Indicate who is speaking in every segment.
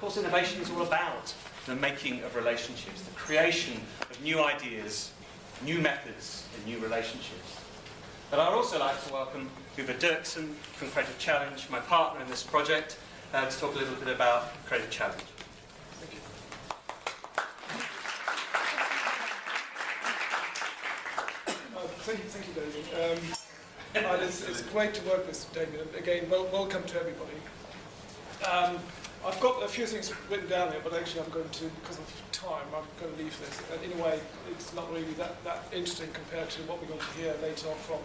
Speaker 1: course, innovation is all about the making of relationships, the creation of new ideas, new methods, and new relationships. But I'd also like to welcome Uwe Dirksen from Creative Challenge, my partner in this project, to talk a little bit about Creative Challenge. Thank you.
Speaker 2: Thank you, David. It's great to work with David. Again, welcome to everybody. I've got a few things written down here, but actually I'm going to, because of time, I'm going to leave this. And in a way, it's not really that interesting compared to what we're going to hear later on from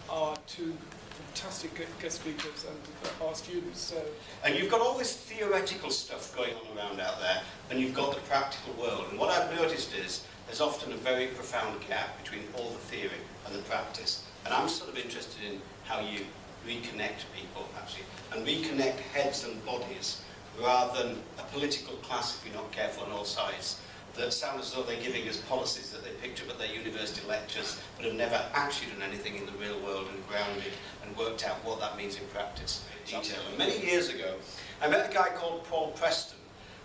Speaker 2: our two fantastic guest speakers and our students. So.
Speaker 3: And you've got all this theoretical stuff going on around out there, and you've got the practical world. And what I've noticed is there's often a very profound gap between all the theory and the practice. And I'm sort of interested in how you reconnect people, actually, and reconnect heads and bodies, rather than a political class, if you're not careful, on all sides, that sound as though they're giving us policies that they picked up at their university lectures, but have never actually done anything in the real world and grounded and worked out what that means in practice in detail. And many years ago, I met a guy called Paul Preston,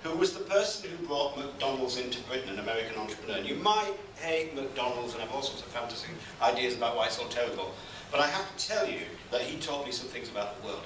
Speaker 3: who was the person who brought McDonald's into Britain, an American entrepreneur. And you might hate McDonald's and have all sorts of fantasy ideas about why it's all terrible, but I have to tell you that he taught me some things about the world.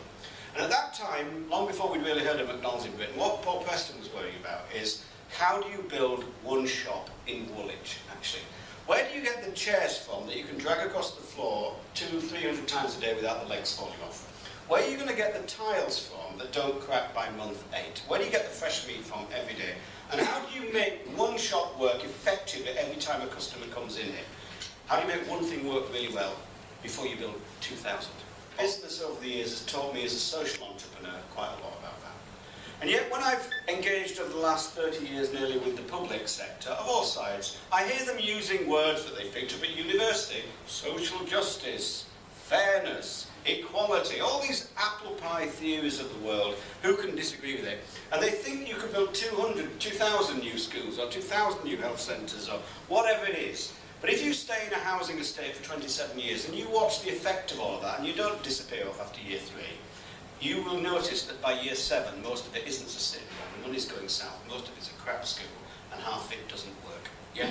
Speaker 3: And at that time, long before we'd really heard of McDonald's in Britain, what Paul Preston was worrying about is, how do you build one shop in Woolwich, actually? Where do you get the chairs from that you can drag across the floor 200-300 times a day without the legs falling off? Where are you going to get the tiles from that don't crack by month 8? Where do you get the fresh meat from every day? And how do you make one shop work effectively every time a customer comes in here? How do you make one thing work really well before you build 2,000? Business over the years has taught me as a social entrepreneur quite a lot about that. And yet when I've engaged over the last 30 years nearly with the public sector of all sides, I hear them using words that they picked up at university: social justice, fairness, equality, all these apple pie theories of the world. Who can disagree with it? And they think you could build 2,000 new schools or 2,000 new health centres or whatever it is. But if you stay in a housing estate for 27 years and you watch the effect of all of that and you don't disappear off after year 3, you will notice that by year 7 most of it isn't sustainable. The money's going south, most of it's a crap school, and half it doesn't work. Yeah?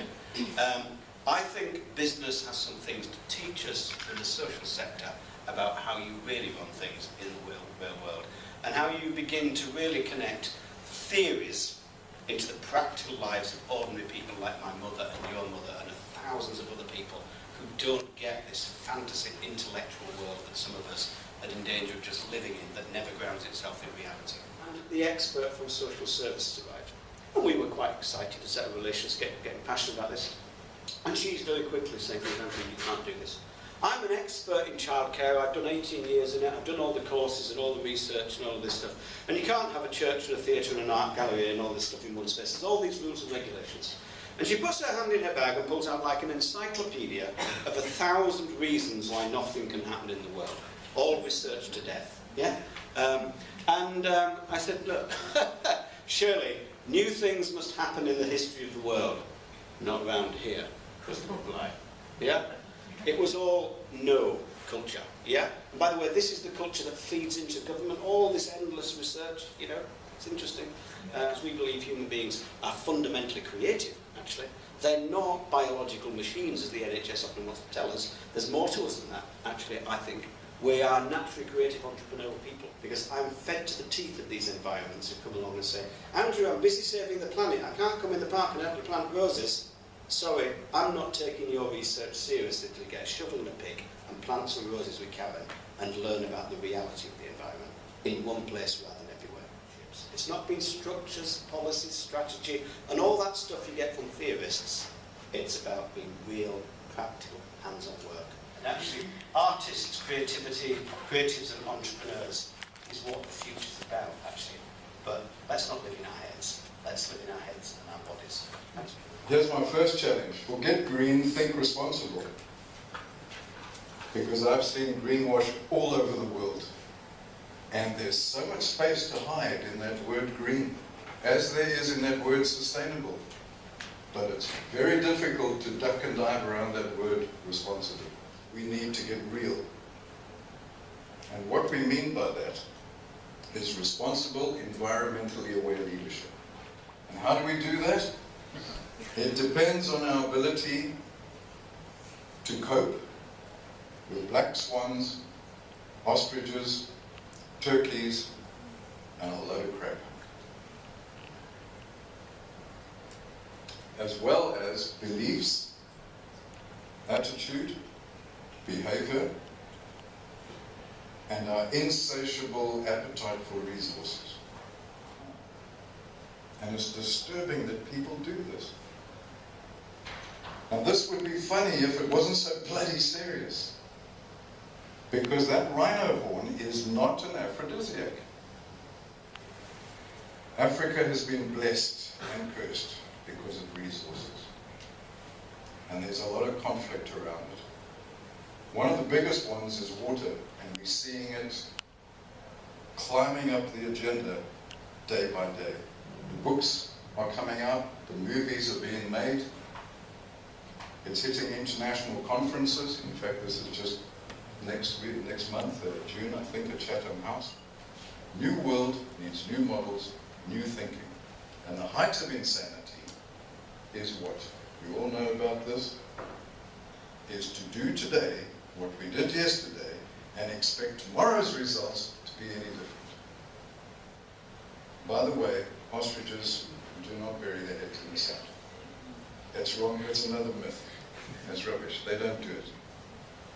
Speaker 3: I think business has some things to teach us in the social sector about how you really run things in the real world, and how you begin to really connect theories into the practical lives of ordinary people like my mother and your mother and thousands of other people who don't get this fantasy intellectual world that some of us are in danger of just living in, that never grounds itself in reality. And the expert from social services arrived. And we were quite excited to set up relations, getting passionate about this. And she's very quickly saying, Andrew, you can't do this. I'm an expert in childcare, I've done 18 years in it, I've done all the courses and all the research and all of this stuff. And you can't have a church and a theatre and an art gallery and all this stuff in one space. There's all these rules and regulations. And she puts her hand in her bag and pulls out like an encyclopedia of 1,000 reasons why nothing can happen in the world. All researched to death. Yeah? I said, look, surely new things must happen in the history of the world, not round here. Yeah? It was all no culture. Yeah? And by the way, this is the culture that feeds into government, all this endless research, you know, it's interesting. As we believe human beings are fundamentally creative, actually. They're not biological machines, as the NHS often wants to tell us. There's more to us than that, actually, I think. We are naturally creative entrepreneurial people, because I'm fed to the teeth of these environments who come along and say, Andrew, I'm busy saving the planet. I can't come in the park and help you plant roses. Sorry, I'm not taking your research seriously till you get a shovel and a pick and plant some roses with Karen and learn about the reality of the environment in one place rather than everywhere. It's not been structures, policies, strategy, and all that stuff you get from theorists. It's about being real, practical, hands-on work. And actually, artists, creativity, creatives and entrepreneurs is what the future's about, actually. But let's not live in our heads. Let's live in our heads and our bodies. Thanks.
Speaker 4: Here's my first challenge. Forget green, think responsible. Because I've seen greenwash all over the world. And there's so much space to hide in that word green, as there is in that word sustainable. But it's very difficult to duck and dive around that word responsibly. We need to get real. And what we mean by that is responsible, environmentally aware leadership. And how do we do that? It depends on our ability to cope with black swans, ostriches, turkeys, and a load of crap. As well as beliefs, attitude, behavior, and our insatiable appetite for resources. And it's disturbing that people do this. And this would be funny if it wasn't so bloody serious. Because that rhino horn is not an aphrodisiac. Africa has been blessed and cursed because of resources. And there's a lot of conflict around it. One of the biggest ones is water, and we're seeing it climbing up the agenda day by day. The books are coming out, the movies are being made, it's hitting international conferences. In fact, this is just next month, June, I think, at Chatham House. New world needs new models, new thinking. And the height of insanity is what? You all know about this? Is to do today what we did yesterday and expect tomorrow's results to be any different. By the way, ostriches do not bury their heads in the sand. That's wrong, that's another myth. That's rubbish, they don't do it.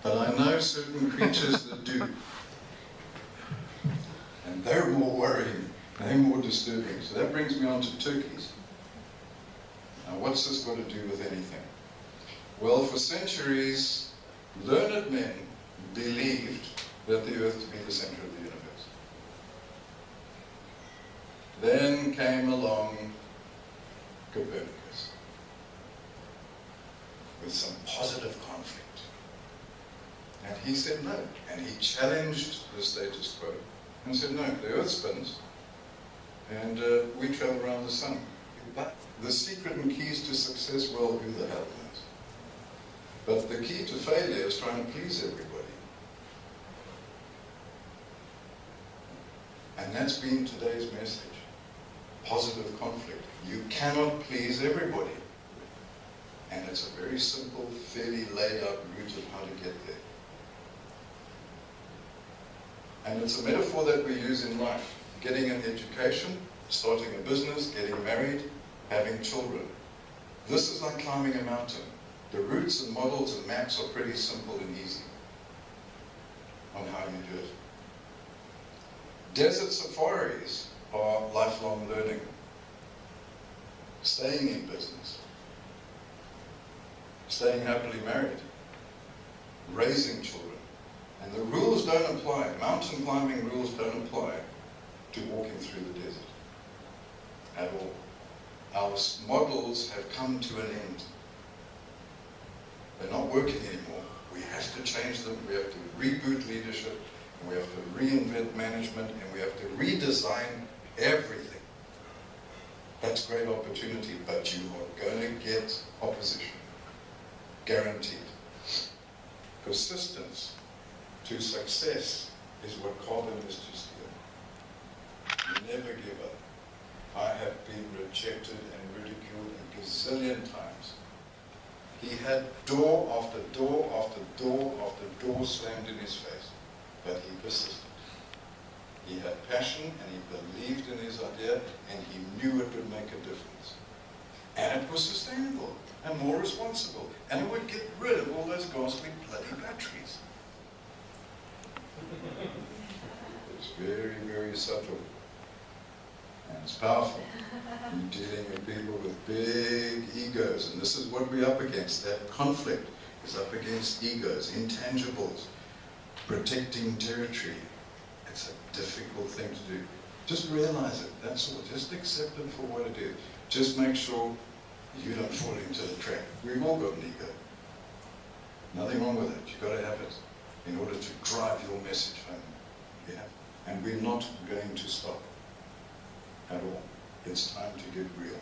Speaker 4: But I know certain creatures that do. And they're more worrying, they're more disturbing. So that brings me on to turkeys. Now what's this got to do with anything? Well, for centuries, learned men believed that the earth to be the center of the universe. Then came along Copernicus with some positive conflict. And he said no. And he challenged the status quo and said no, the earth spins and we travel around the sun. But the secret and keys to success, well, who the hell knows? But the key to failure is trying to please everybody. And that's been today's message. Positive conflict. You cannot please everybody. And it's a very simple, fairly laid out route of how to get there. And it's a metaphor that we use in life. Getting an education, starting a business, getting married, having children. This is like climbing a mountain. The routes and models and maps are pretty simple and easy on how you do it. Desert safaris are lifelong learning. Staying in business. Staying happily married. Raising children. And the rules don't apply. Mountain climbing rules don't apply to walking through the desert at all. Our models have come to an end. They're not working anymore. We have to change them. We have to reboot leadership, and we have to reinvent management, and we have to redesign everything. That's great opportunity, but you are going to get opposition. Guaranteed. Persistence to success is what carbon is to steel. Never give up. I have been rejected and ridiculed a gazillion times. He had door after door after door after door slammed in his face, but he persisted. He had passion and he believed in his idea and he knew it would make a difference. And it was sustainable and more responsible, and it would get rid of all those ghastly bloody batteries. It's very, very subtle. And it's powerful. You're dealing with people with big egos, and this is what we're up against. That conflict is up against egos, intangibles, protecting territory. It's a difficult thing to do. Just realize it, that's all. Just accept it for what it is. Just make sure you don't fall into the trap. We've all got an ego. Nothing wrong with it. You've got to have it in order to drive your message home. You have. And we're not going to stop at all. It's time to get real.